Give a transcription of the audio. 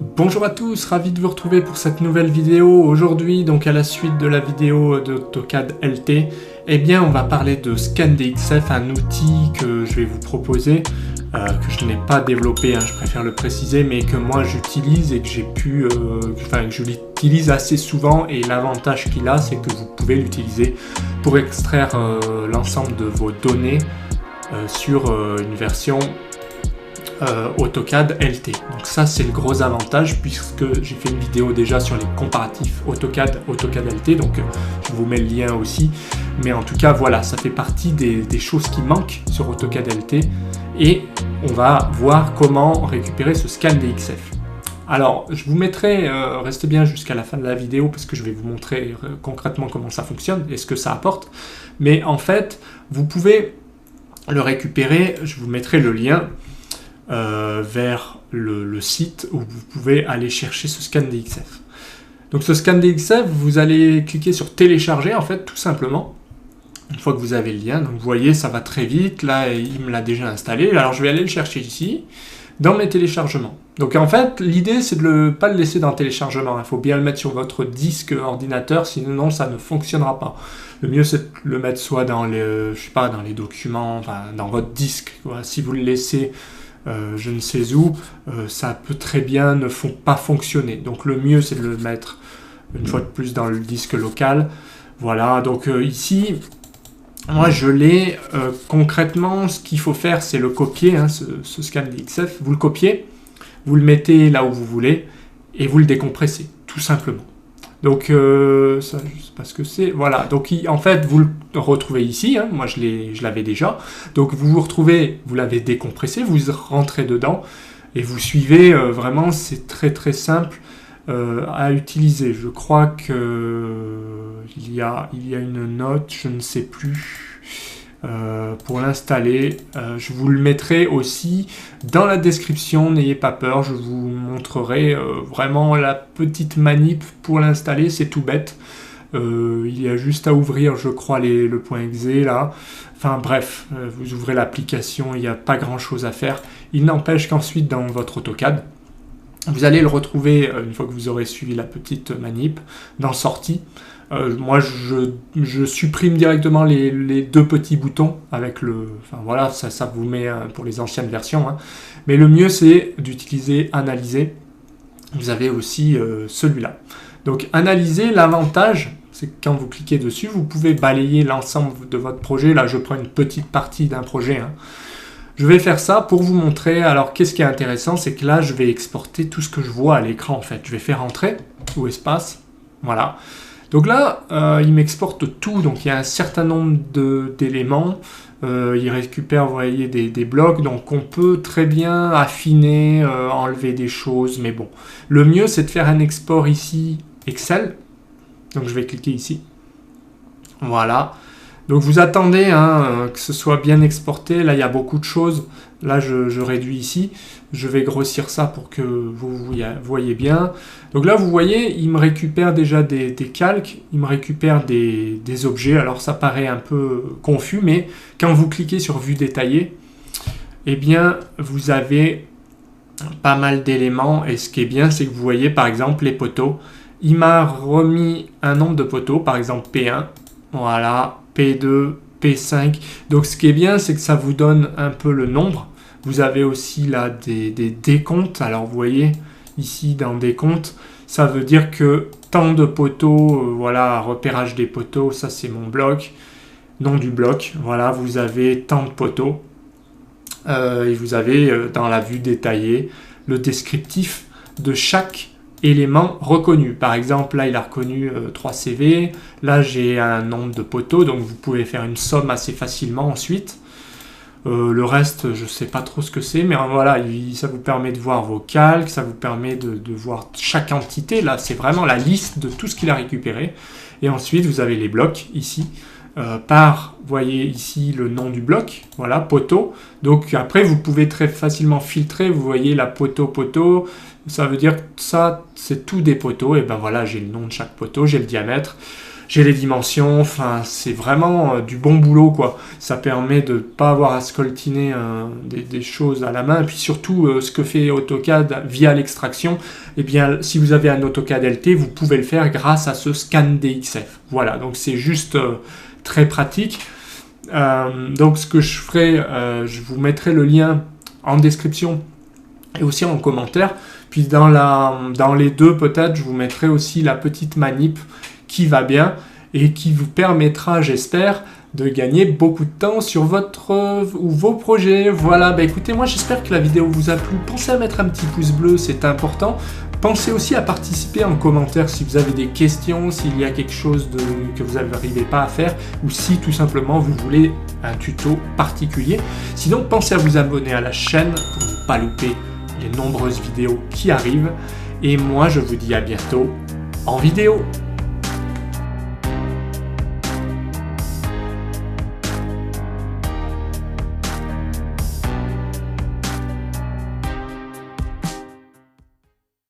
Bonjour à tous, ravi de vous retrouver pour cette nouvelle vidéo. Aujourd'hui, donc à la suite de la vidéo d'AutoCAD LT, eh bien on va parler de ScanDXF, un outil que je vais vous proposer, que je n'ai pas développé, je préfère le préciser, mais que moi j'utilise et que j'ai pu, que je l'utilise assez souvent, et l'avantage qu'il a, c'est que vous pouvez l'utiliser pour extraire l'ensemble de vos données sur une version AutoCAD LT. Donc ça c'est le gros avantage, puisque j'ai fait une vidéo déjà sur les comparatifs AutoCAD LT, donc je vous mets le lien aussi, mais en tout cas voilà, ça fait partie des choses qui manquent sur AutoCAD LT, et on va voir comment récupérer ce ScanDXF. Alors je vous mettrai, restez bien jusqu'à la fin de la vidéo, parce que je vais vous montrer concrètement comment ça fonctionne et ce que ça apporte, mais en fait vous pouvez le récupérer, je vous mettrai le lien vers le site où vous pouvez aller chercher ce ScanDXF. Donc ce ScanDXF, vous allez cliquer sur télécharger, en fait, tout simplement, une fois que vous avez le lien. Donc vous voyez, ça va très vite, là il me l'a déjà installé, alors je vais aller le chercher ici, dans mes téléchargements. Donc en fait, l'idée c'est de ne pas le laisser dans le téléchargement, il faut bien le mettre sur votre disque ordinateur, sinon ça ne fonctionnera pas. Le mieux c'est de le mettre soit dans les, je sais pas, dans les documents, enfin, dans votre disque. Voilà. Si vous le laissez je ne sais où, ça peut très bien ne pas fonctionner. Donc le mieux c'est de le mettre une fois de plus dans le disque local. Voilà, donc ici, moi je l'ai concrètement, ce qu'il faut faire c'est le copier, ce ScanDXF, vous le copiez, vous le mettez là où vous voulez et vous le décompressez, tout simplement. Donc, ça, je ne sais pas ce que c'est. Voilà, donc en fait, vous le retrouvez ici. Moi, je l'avais déjà. Donc, vous vous retrouvez, vous l'avez décompressé, vous rentrez dedans et vous suivez. Vraiment, c'est très très simple à utiliser. Je crois que il y a une note, je ne sais plus. Pour l'installer, je vous le mettrai aussi dans la description, n'ayez pas peur, je vous montrerai vraiment la petite manip pour l'installer, c'est tout bête. Il y a juste à ouvrir, je crois, le point .exe là. Enfin bref, vous ouvrez l'application, il n'y a pas grand chose à faire. Il n'empêche qu'ensuite dans votre AutoCAD, vous allez le retrouver une fois que vous aurez suivi la petite manip dans Sortie. Moi, je supprime directement les deux petits boutons avec le... Enfin voilà, ça vous met pour les anciennes versions. Mais le mieux, c'est d'utiliser Analyser. Vous avez aussi celui-là. Donc Analyser, l'avantage, c'est que quand vous cliquez dessus, vous pouvez balayer l'ensemble de votre projet. Là, je prends une petite partie d'un projet. Je vais faire ça pour vous montrer. Alors, qu'est-ce qui est intéressant, c'est que là, je vais exporter tout ce que je vois à l'écran, en fait. Je vais faire Entrée ou Espace. Voilà. Donc là, il m'exporte tout. Donc, il y a un certain nombre d'éléments. Il récupère, vous voyez, des blocs. Donc, on peut très bien affiner, enlever des choses. Mais bon, le mieux, c'est de faire un export ici, Excel. Donc, je vais cliquer ici. Voilà. Donc vous attendez que ce soit bien exporté. Là, il y a beaucoup de choses. Là, je réduis ici. Je vais grossir ça pour que vous voyez bien. Donc là, vous voyez, il me récupère déjà des calques. Il me récupère des objets. Alors, ça paraît un peu confus, mais quand vous cliquez sur Vue détaillée, eh bien, vous avez pas mal d'éléments. Et ce qui est bien, c'est que vous voyez, par exemple, les poteaux. Il m'a remis un nombre de poteaux, par exemple P1. Voilà. P2, P5. Donc ce qui est bien, c'est que ça vous donne un peu le nombre. Vous avez aussi là des décomptes. Alors vous voyez ici dans décompte, ça veut dire que tant de poteaux, voilà, repérage des poteaux, ça c'est mon bloc, nom du bloc. Voilà, vous avez tant de poteaux. Et vous avez dans la vue détaillée le descriptif de chaque éléments reconnus. Par exemple, là, il a reconnu 3 CV. Là, j'ai un nombre de poteaux, donc vous pouvez faire une somme assez facilement ensuite. Le reste, je ne sais pas trop ce que c'est, mais voilà, ça vous permet de voir vos calques, ça vous permet de voir chaque entité. Là, c'est vraiment la liste de tout ce qu'il a récupéré. Et ensuite, vous avez les blocs ici. Vous voyez ici le nom du bloc, voilà, poteau. Donc après, vous pouvez très facilement filtrer. Vous voyez la poteau. Ça veut dire que ça, c'est tout des poteaux. Et ben voilà, j'ai le nom de chaque poteau, j'ai le diamètre. j'ai les dimensions, enfin c'est vraiment du bon boulot quoi. Ça permet de ne pas avoir à scoltiner des choses à la main. Et puis surtout ce que fait AutoCAD via l'extraction, eh bien si vous avez un AutoCAD LT, vous pouvez le faire grâce à ce scan DXF. Voilà, donc c'est juste très pratique. Donc ce que je ferai, je vous mettrai le lien en description et aussi en commentaire. Puis dans les deux peut-être, je vous mettrai aussi la petite manip qui va bien et qui vous permettra, j'espère, de gagner beaucoup de temps sur votre ou vos projets. Voilà, bah écoutez, moi j'espère que la vidéo vous a plu. Pensez à mettre un petit pouce bleu, c'est important. Pensez aussi à participer en commentaire si vous avez des questions, s'il y a quelque chose que vous n'arrivez pas à faire ou si tout simplement vous voulez un tuto particulier. Sinon, pensez à vous abonner à la chaîne pour ne pas louper les nombreuses vidéos qui arrivent. Et moi, je vous dis à bientôt en vidéo.